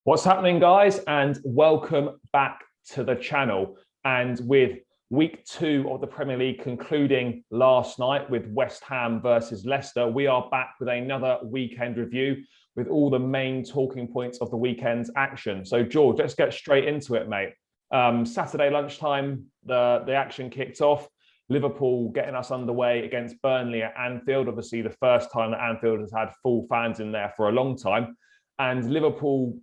What's happening, guys? And welcome back to the channel. And with week 2 of the Premier League concluding last night with West Ham versus Leicester, we are back with another weekend review with all the main talking points of the weekend's action. So, George, let's get straight into it, mate. Saturday lunchtime, the action kicked off. Liverpool getting us underway against Burnley at Anfield. Obviously, the first time that Anfield has had full fans in there for a long time. And Liverpool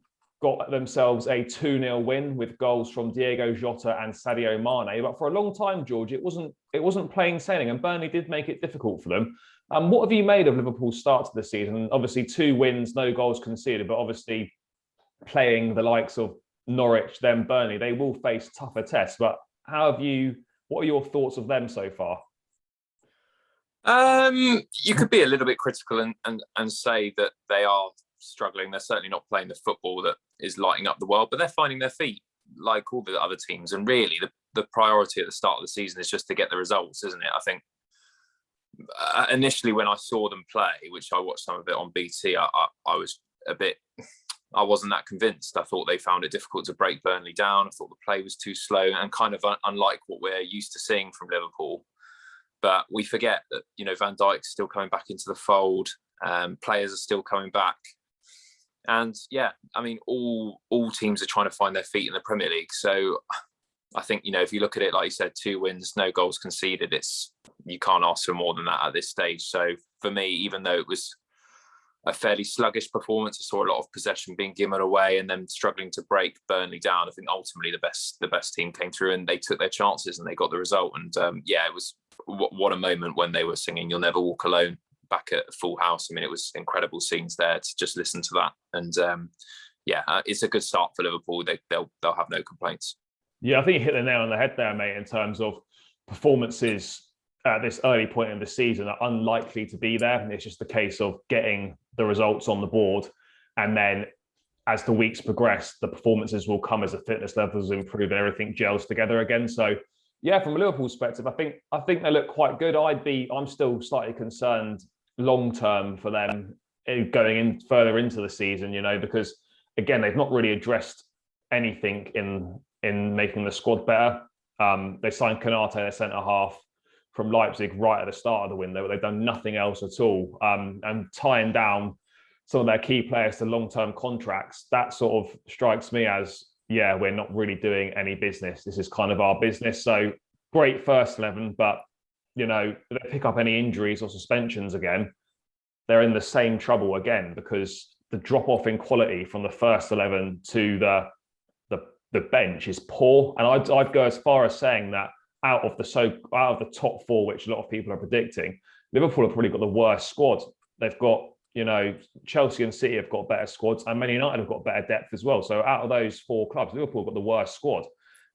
got themselves a 2-0 win with goals from Diego Jota and Sadio Mane. But for a long time, George, it wasn't plain sailing, and Burnley did make it difficult for them. What have you made of Liverpool's start to the season? Obviously, 2 wins, no goals conceded, but obviously playing the likes of Norwich, then Burnley, they will face tougher tests. But what are your thoughts of them so far? You could be a little bit critical and say that they are struggling. They're certainly not playing the football that is lighting up the world, but they're finding their feet like all the other teams. And really, the priority at the start of the season is just to get the results, isn't it? I think initially when I saw them play, which I watched some of it on BT, I wasn't that convinced. I thought they found it difficult to break Burnley down. I thought the play was too slow and kind of unlike what we're used to seeing from Liverpool. But we forget that, Van Dijk's still coming back into the fold. Players are still coming back. And yeah, I mean, all teams are trying to find their feet in the Premier League. So I think, if you look at it, like you said, 2 wins, no goals conceded, you can't ask for more than that at this stage. So for me, even though it was a fairly sluggish performance, I saw a lot of possession being given away and then struggling to break Burnley down. I think ultimately the best team came through and they took their chances and they got the result. And it was what a moment when they were singing "You'll Never Walk Alone" back at Full House. I mean, it was incredible scenes there to just listen to that. And it's a good start for Liverpool. They'll have no complaints. Yeah, I think you hit the nail on the head there, mate, in terms of performances at this early point in the season are unlikely to be there. And it's just a case of getting the results on the board. And then as the weeks progress, the performances will come as the fitness levels improve and everything gels together again. So yeah, from a Liverpool perspective, I think they look quite good. I'm still slightly concerned long term for them going in further into the season, because again, they've not really addressed anything in making the squad better. They signed Konate, their centre half, from Leipzig right at the start of the window, but they've done nothing else at all. And tying down some of their key players to long-term contracts, that sort of strikes me as, yeah, we're not really doing any business. This is kind of our business. So great first 11, but, if they pick up any injuries or suspensions again, they're in the same trouble again, because the drop-off in quality from the first 11 to the bench is poor. And I'd go as far as saying that out of the top 4, which a lot of people are predicting, Liverpool have probably got the worst squad. They've got, Chelsea and City have got better squads, and Man United have got better depth as well. So out of those 4 clubs, Liverpool have got the worst squad.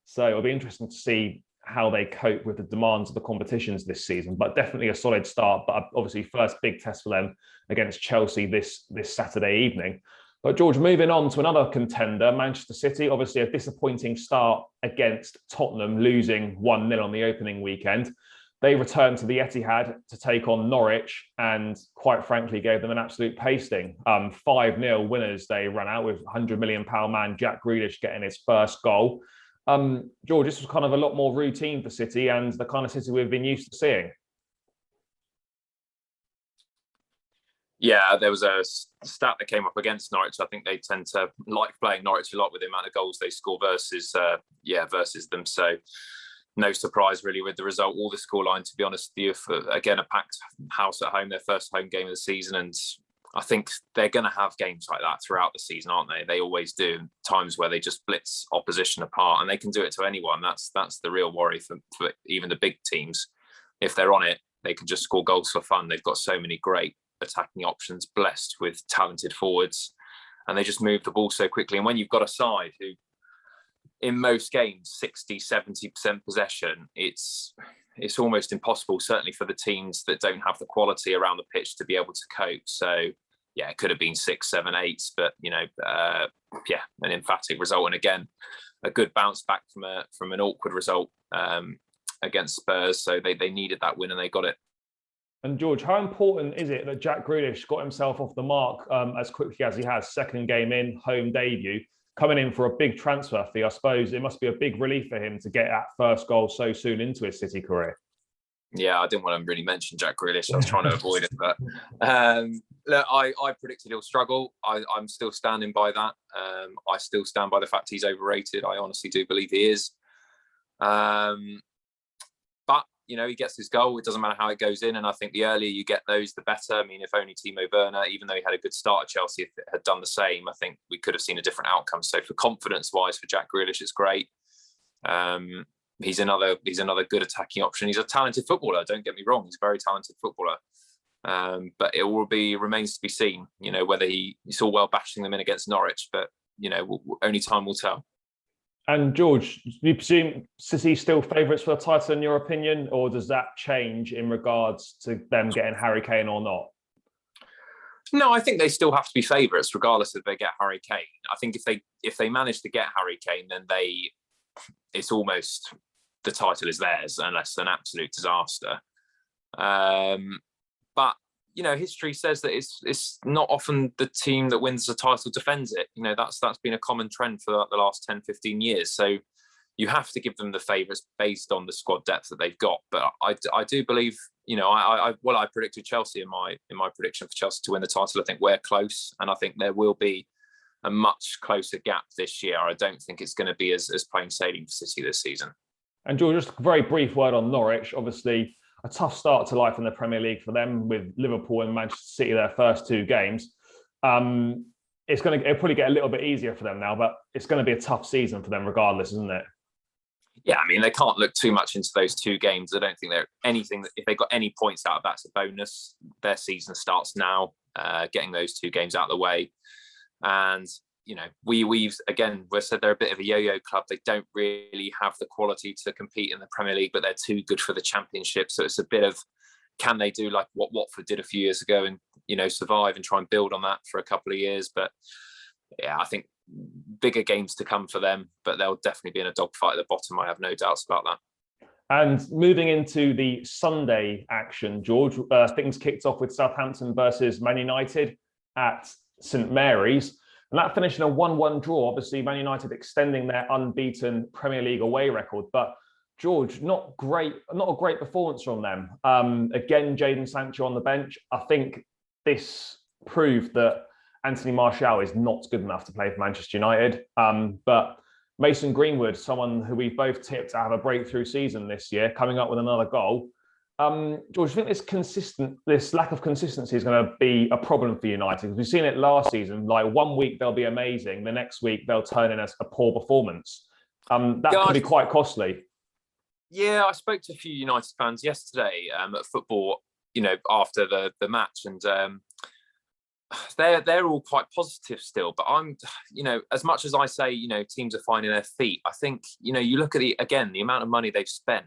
So it'll be interesting to see how they cope with the demands of the competitions this season. But definitely a solid start. But obviously, first big test for them against Chelsea this Saturday evening. But George, moving on to another contender, Manchester City, obviously a disappointing start against Tottenham, losing 1-0 on the opening weekend. They returned to the Etihad to take on Norwich and, quite frankly, gave them an absolute pasting. 5-0 winners they ran out with £100 million man Jack Grealish getting his first goal. George, this was kind of a lot more routine for City and the kind of City we've been used to seeing. Yeah, there was a stat that came up against Norwich. I think they tend to like playing Norwich a lot with the amount of goals they score versus them. So no surprise really with the result or the scoreline, to be honest with you. Again, a packed house at home, their first home game of the season. And I think they're going to have games like that throughout the season, aren't they? They always do. Times where they just blitz opposition apart, and they can do it to anyone. That's the real worry for even the big teams. If they're on it, they can just score goals for fun. They've got so many great attacking options, blessed with talented forwards, and they just move the ball so quickly. And when you've got a side who in most games 60-70% possession, it's almost impossible, certainly for the teams that don't have the quality around the pitch to be able to cope. So yeah, it could have been 6, 7, 8, but an emphatic result, and again a good bounce back from an awkward result against Spurs. So they needed that win and they got it. And George, how important is it that Jack Grealish got himself off the mark as quickly as he has? Second game in, home debut. coming in for a big transfer fee, I suppose it must be a big relief for him to get that first goal so soon into his City career. Yeah, I didn't want to really mention Jack Grealish. I was trying to avoid it, but look, I predicted he'll struggle. I'm still standing by that. I still stand by the fact he's overrated. I honestly do believe he is. But he gets his goal. It doesn't matter how it goes in, and I think the earlier you get those, the better. I mean, if only Timo Werner, even though he had a good start at Chelsea, if it had done the same, I think we could have seen a different outcome. So for confidence-wise, for Jack Grealish, it's great. He's another good attacking option. He's a talented footballer. Don't get me wrong; he's a very talented footballer. But it will remains to be seen. Whether he saw well bashing them in against Norwich, but only time will tell. And George, do you presume City still favourites for the title in your opinion, or does that change in regards to them getting Harry Kane or not? No, I think they still have to be favourites, regardless if they get Harry Kane. I think if they manage to get Harry Kane, then it's almost the title is theirs, unless an absolute disaster. But history says that it's not often the team that wins the title defends it. That's been a common trend for the last 10, 15 years. So you have to give them the favourites based on the squad depth that they've got. But I do believe, I predicted Chelsea in my prediction for Chelsea to win the title. I think we're close, and I think there will be a much closer gap this year. I don't think it's going to be as plain sailing for City this season. And George, just a very brief word on Norwich. Obviously, a tough start to life in the Premier League for them, with Liverpool and Manchester City their first two games. It'll probably get a little bit easier for them now, but it's going to be a tough season for them regardless, isn't it? Yeah, I mean, they can't look too much into those two games. I don't think they're anything. If they got any points out of that's a bonus. Their season starts now, getting those two games out of the way. And we've said they're a bit of a yo-yo club. They don't really have the quality to compete in the Premier League, but they're too good for the Championship. So it's a bit of, can they do like what Watford did a few years ago and survive and try and build on that for a couple of years? But yeah, I think bigger games to come for them, but they'll definitely be in a dogfight at the bottom. I have no doubts about that. And moving into the Sunday action, George, things kicked off with Southampton versus Man United at St Mary's. And that finished in a 1-1 draw. Obviously, Man United extending their unbeaten Premier League away record. But George, not a great performance from them. Again, Jadon Sancho on the bench. I think this proved that Anthony Martial is not good enough to play for Manchester United. But Mason Greenwood, someone who we both tipped to have a breakthrough season this year, coming up with another goal. George, I think this lack of consistency is going to be a problem for United. We've seen it last season. Like 1 week they'll be amazing, the next week they'll turn in as a poor performance. That could be quite costly. Yeah, I spoke to a few United fans yesterday at football, after the match, and they're all quite positive still. But I'm, as much as I say, teams are finding their feet, I think, you look at the amount of money they've spent.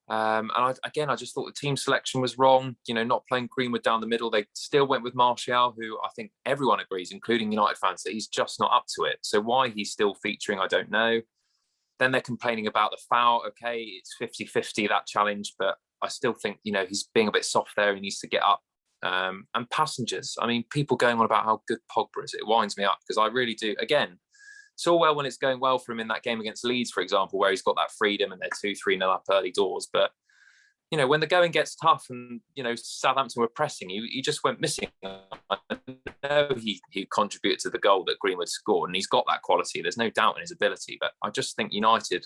And I just thought the team selection was wrong. Not playing Greenwood down the middle. They still went with Martial, who I think everyone agrees, including United fans, that he's just not up to it. So why he's still featuring, I don't know. Then they're complaining about the foul. Okay, it's 50-50, that challenge, but I still think, he's being a bit soft there. He needs to get up. And passengers. I mean, people going on about how good Pogba is. It winds me up because I really do. Again, it's all well when it's going well for him in that game against Leeds, for example, where he's got that freedom and they're 2-3-0 up early doors. But, when the going gets tough and, Southampton were pressing, he just went missing. I know he contributed to the goal that Greenwood scored, and he's got that quality. There's no doubt in his ability. But I just think United,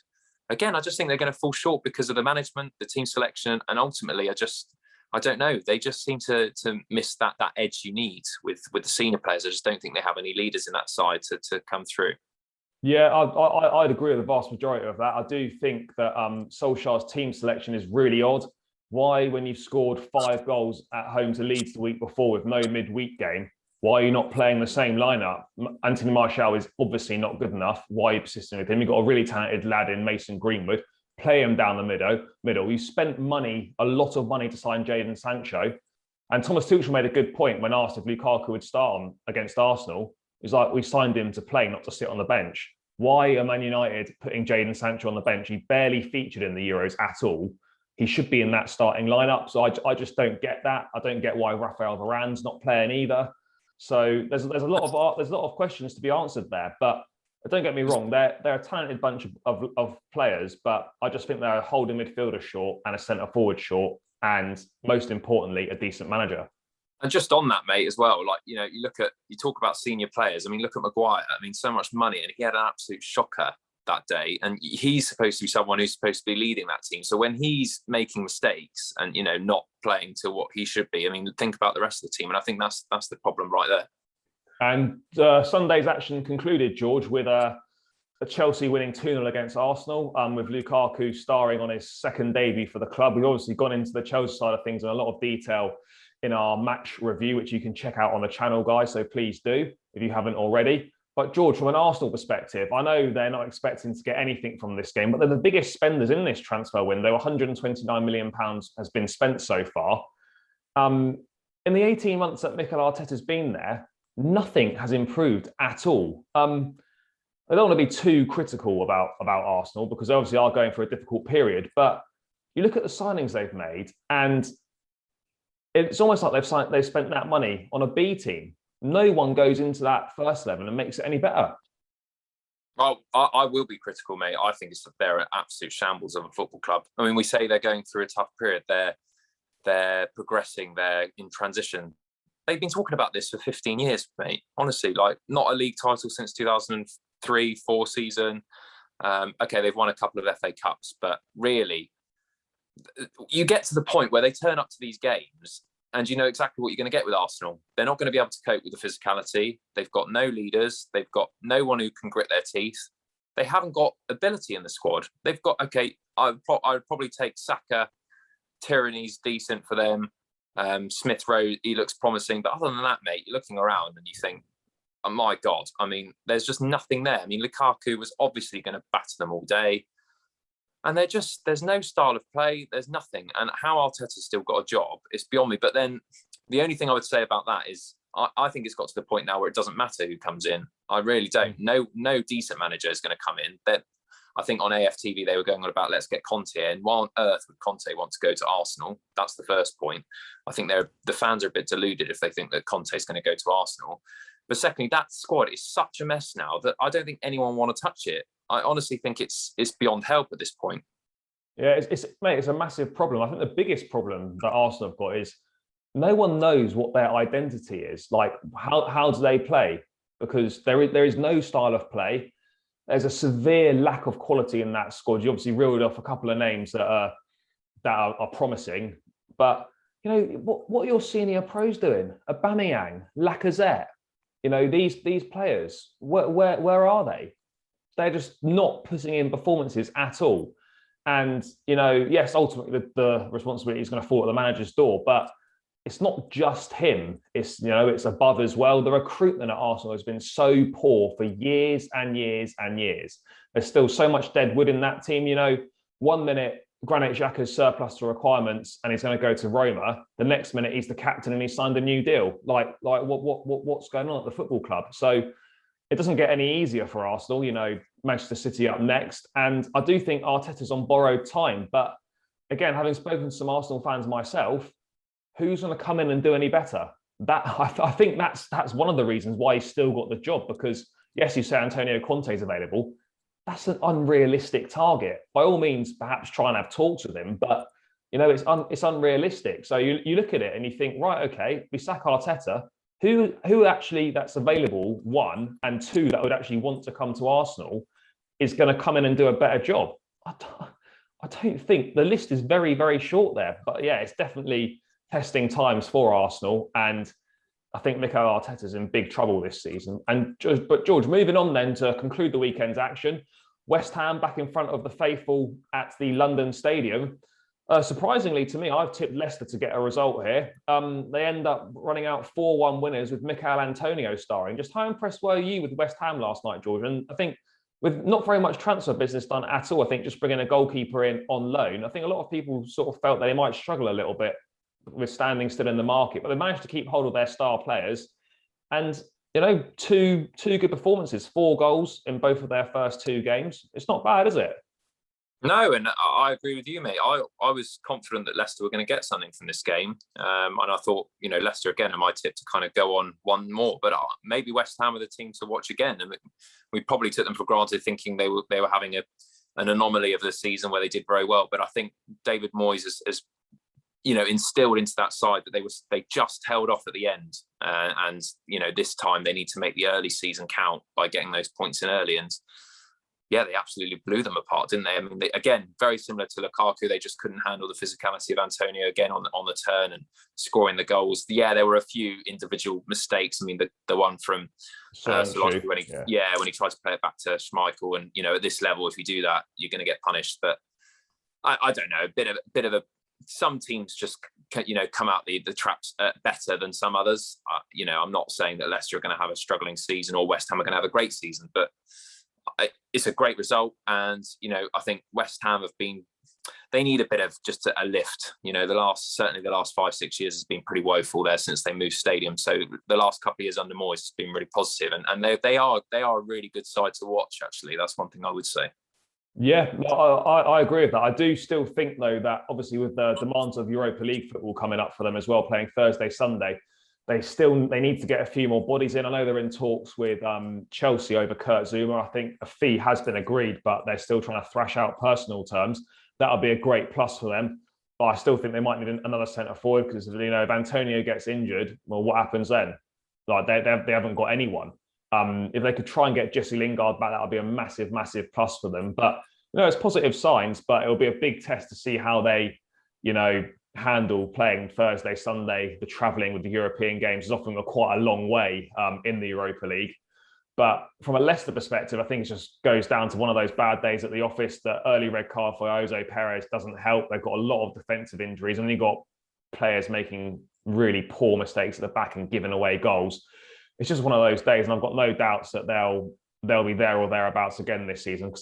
again, I just think they're going to fall short because of the management, the team selection, and ultimately I don't know. They just seem to miss that edge you need with the senior players. I just don't think they have any leaders in that side to come through. Yeah, I'd agree with the vast majority of that. I do think that Solskjaer's team selection is really odd. Why, when you've scored 5 goals at home to Leeds the week before with no midweek game, why are you not playing the same lineup? Anthony Martial is obviously not good enough. Why are you persisting with him? You've got a really talented lad in Mason Greenwood. Play him down the middle. You spent a lot of money to sign Jadon Sancho. And Thomas Tuchel made a good point when asked if Lukaku would start against Arsenal. It's like, we signed him to play, not to sit on the bench. Why are Man United putting Jadon Sancho on the bench? He barely featured in the Euros at all. He should be in that starting lineup. So I just don't get that. I don't get why Rafael Varane's not playing either. So there's a lot of questions to be answered there. But Don't get me wrong, they're a talented bunch of players, but I just think they're a holding midfielder short and a centre forward short, and most importantly, a decent manager. And just on that, mate, as well, like, you talk about senior players. I mean, look at Maguire. I mean, so much money, and he had an absolute shocker that day. And he's supposed to be someone who's supposed to be leading that team. So when he's making mistakes and, not playing to what he should be, I mean, think about the rest of the team. And I think that's the problem right there. And Sunday's action concluded, George, with a Chelsea winning 2-0 against Arsenal, with Lukaku starring on his second debut for the club. We've obviously gone into the Chelsea side of things in a lot of detail in our match review, which you can check out on the channel, guys. So please do, if you haven't already. But George, from an Arsenal perspective, I know they're not expecting to get anything from this game, but they're the biggest spenders in this transfer window. £129 million has been spent so far. In the 18 months that Mikel Arteta's been there, nothing has improved at all. I don't want to be too critical about Arsenal, because they obviously are going through a difficult period, but you look at the signings they've made, and it's almost like they've spent that money on a B team. No one goes into that first 11 and makes it any better. Well, I will be critical, mate. I think they're an absolute shambles of a football club. I mean, we say they're going through a tough period. They're progressing. They're in transition. They've been talking about this for 15 years, mate. Honestly, like, not a league title since 2003-04 season. Okay, they've won a couple of FA Cups, but really, you get to the point where they turn up to these games and you know exactly what you're going to get with Arsenal. They're not going to be able to cope with the physicality. They've got no leaders. They've got no one who can grit their teeth. They haven't got ability in the squad. They've got, okay, I would probably take Saka. Tyranny's decent for them. Smith Rowe, he looks promising. But other than that, mate, you're looking around and you think, oh my God, I mean, there's just nothing there. I mean, Lukaku was obviously going to batter them all day. And there's no style of play. There's nothing. And how Arteta's still got a job, it's beyond me. But then the only thing I would say about that is I think it's got to the point now where it doesn't matter who comes in. I really don't. No decent manager is going to come in. I think on AFTV they were going on about, let's get Conte in. Why on earth would Conte want to go to Arsenal? That's the first point. I think the fans are a bit deluded if they think that Conte is going to go to Arsenal. But secondly, that squad is such a mess now that I don't think anyone want to touch it. I honestly think it's beyond help at this point. Yeah, mate, it's a massive problem. I think the biggest problem that Arsenal have got is no one knows what their identity is. Like, how do they play? Because there is no style of play. There's a severe lack of quality in that squad. You obviously reeled off a couple of names that are promising, but what are your senior pros doing? Aubameyang, Lacazette, these players. Where are they? They're just not putting in performances at all. And, yes, ultimately the responsibility is going to fall at the manager's door, but it's not just him. It's above as well. The recruitment at Arsenal has been so poor for years and years and years. There's still so much dead wood in that team. 1 minute, Granit Xhaka's surplus to requirements and he's going to go to Roma. The next minute, he's the captain and he signed a new deal. Like what's going on at the football club? So it doesn't get any easier for Arsenal. Manchester City up next. And I do think Arteta's on borrowed time. But again, having spoken to some Arsenal fans myself, who's going to come in and do any better? I think that's one of the reasons why he's still got the job. Because yes, you say Antonio Conte's available. That's an unrealistic target. By all means, perhaps try and have talks with him, but it's unrealistic. So you look at it and you think, right, okay, we sack Arteta. Who actually that's available, one, and two, that would actually want to come to Arsenal is going to come in and do a better job? I don't think the list is very, very short there. But yeah, it's definitely testing times for Arsenal. And I think Mikel Arteta's in big trouble this season. But George, moving on then to conclude the weekend's action, West Ham back in front of the faithful at the London Stadium. Surprisingly to me, I've tipped Leicester to get a result here. They end up running out 4-1 winners with Mikel Antonio starring. Just how impressed were you with West Ham last night, George? And I think with not very much transfer business done at all, I think just bringing a goalkeeper in on loan, I think a lot of people sort of felt that they might struggle a little bit with standing still in the market, but they managed to keep hold of their star players. And, two good performances, 4 goals in both of their first 2 games. It's not bad, is it? No, and I agree with you, mate. I was confident that Leicester were going to get something from this game, and I thought, Leicester again are my tip to kind of go on one more, but maybe West Ham are the team to watch again. And we probably took them for granted, thinking they were having an anomaly of the season where they did very well. But I think David Moyes has instilled into that side that they just held off at the end, and this time they need to make the early season count by getting those points in early. And yeah, they absolutely blew them apart, didn't they? I mean, again, very similar to Lukaku. They just couldn't handle the physicality of Antonio again on the turn and scoring the goals. Yeah, there were a few individual mistakes. I mean, the one from Solanke when he tried to play it back to Schmeichel, and at this level, if you do that, you're going to get punished. But I don't know, a bit of a. Some teams just come out the traps better than some others. I'm not saying that Leicester are going to have a struggling season or West Ham are going to have a great season, but it's a great result. And I think West Ham they need a bit of just a lift. Certainly the last 5-6 years has been pretty woeful there since they moved stadium. So the last couple of years under Moyes has been really positive, and they are a really good side to watch. Actually, that's one thing I would say. Yeah, I agree with that. I do still think, though, that obviously with the demands of Europa League football coming up for them as well, playing Thursday, Sunday, they need to get a few more bodies in. I know they're in talks with Chelsea over Kurt Zuma. I think a fee has been agreed, but they're still trying to thrash out personal terms. That'll be a great plus for them. But I still think they might need another centre forward because if Antonio gets injured, well, what happens then? Like they haven't got anyone. If they could try and get Jesse Lingard back, that would be a massive, massive plus for them. But it's positive signs, but it'll be a big test to see how they, handle playing Thursday, Sunday. The travelling with the European games is often quite a long way in the Europa League. But from a Leicester perspective, I think it just goes down to one of those bad days at the office. The early red card for Jose Perez doesn't help. They've got a lot of defensive injuries, and you've got players making really poor mistakes at the back and giving away goals. It's just one of those days, and I've got no doubts that they'll be there or thereabouts again this season because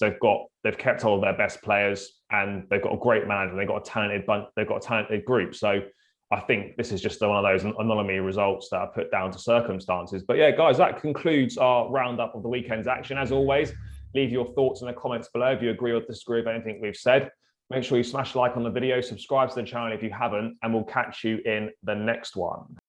they've kept hold of their best players and they've got a great manager. They've got a talented group. So I think this is just one of those anomaly results that are put down to circumstances. But yeah, guys, that concludes our roundup of the weekend's action. As always, leave your thoughts in the comments below if you agree or disagree with anything we've said. Make sure you smash like on the video, subscribe to the channel if you haven't, and we'll catch you in the next one.